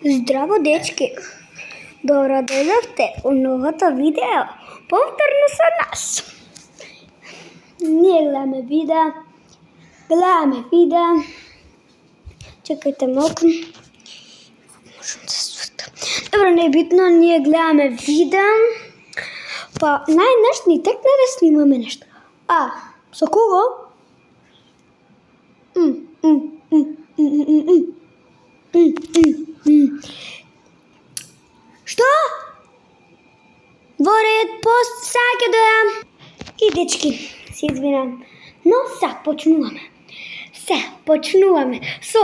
Здраво, дечки! Добро дојдовте у новото видео. Повторно со нас. Ние гледаме видео. Чекајте малку. Добро, не е битно, ние гледаме видео. Па најнаш ни текна да снимаме нешто. Со кого? Што? Во ред, пост, сега ќе дојам. И дечки, се извинам, но сега почнуваме. Со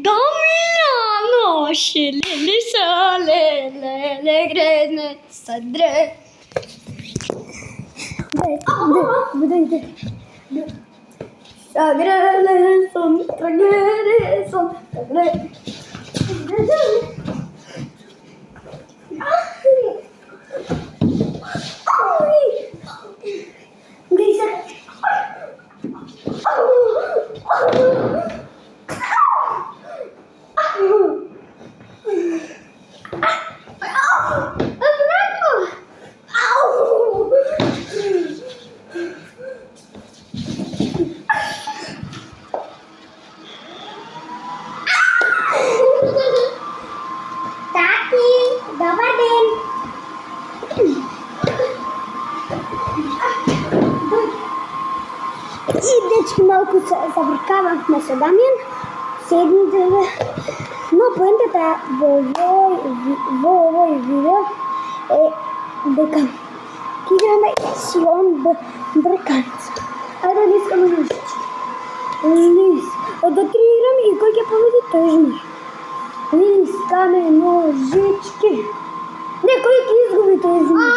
Дамјано, шелели са, леле, гредне са дре. Sagrele son tragere son tragere. И дечки малку се забркававме со Дамјан, седните, но поентата во овој видео е дека ќе играме слон брканец. Ајде да искаме ножички. Да три играме и кој ќе победи тој жмир. Искаме ножички. Не, кој ќе изгуби тој жмир.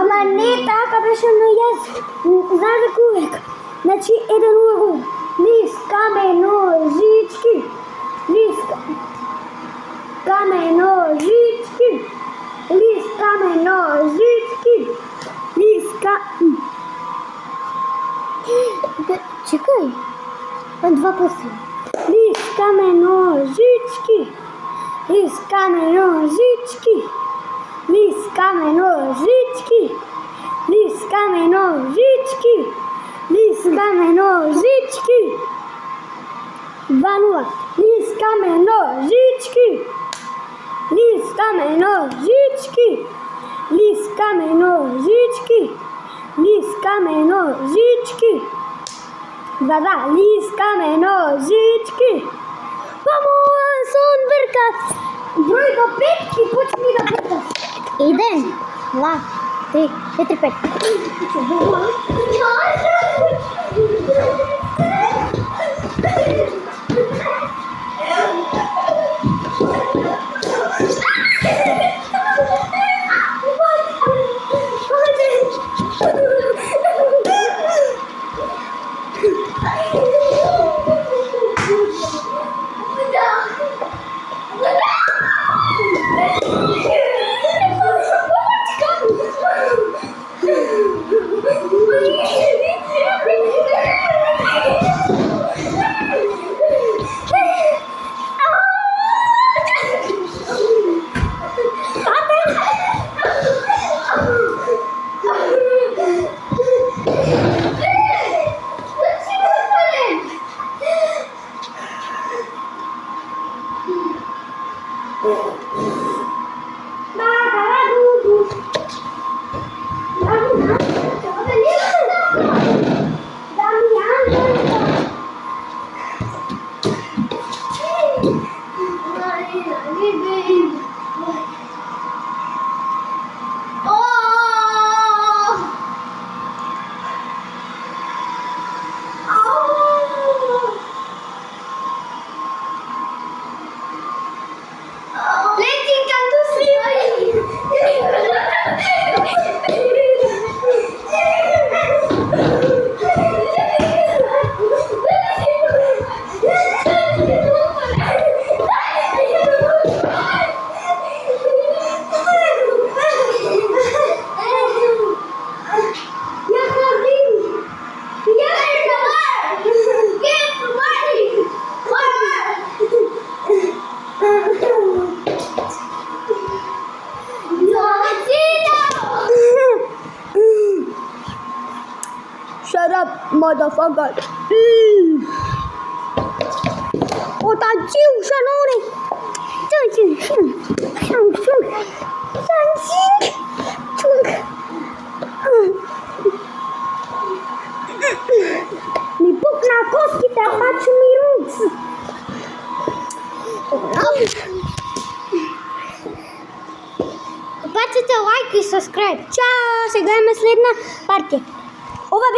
Ама не така беше на јас. Знаеш дека увек. Значи, 1-0 гол. Лискаме ножички. Чекај. 2%. Лискаме ножички. Лискаме ножички. 2-0. Лискаме ножички. Лискаме ножички. 2-2. Лискаме ножички. Vamos, son brkat. Број до 5 и почни да бркаш. 1, 2, 3, 4, 5. motherfucker. Attention, Shanori. Mi pukna kosti te faci miruc. Баците лайк и subscribe. Чао, сега имаме следна партија. Ова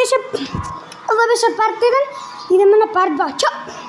беше парт 1, идеме на парт 2. Чао!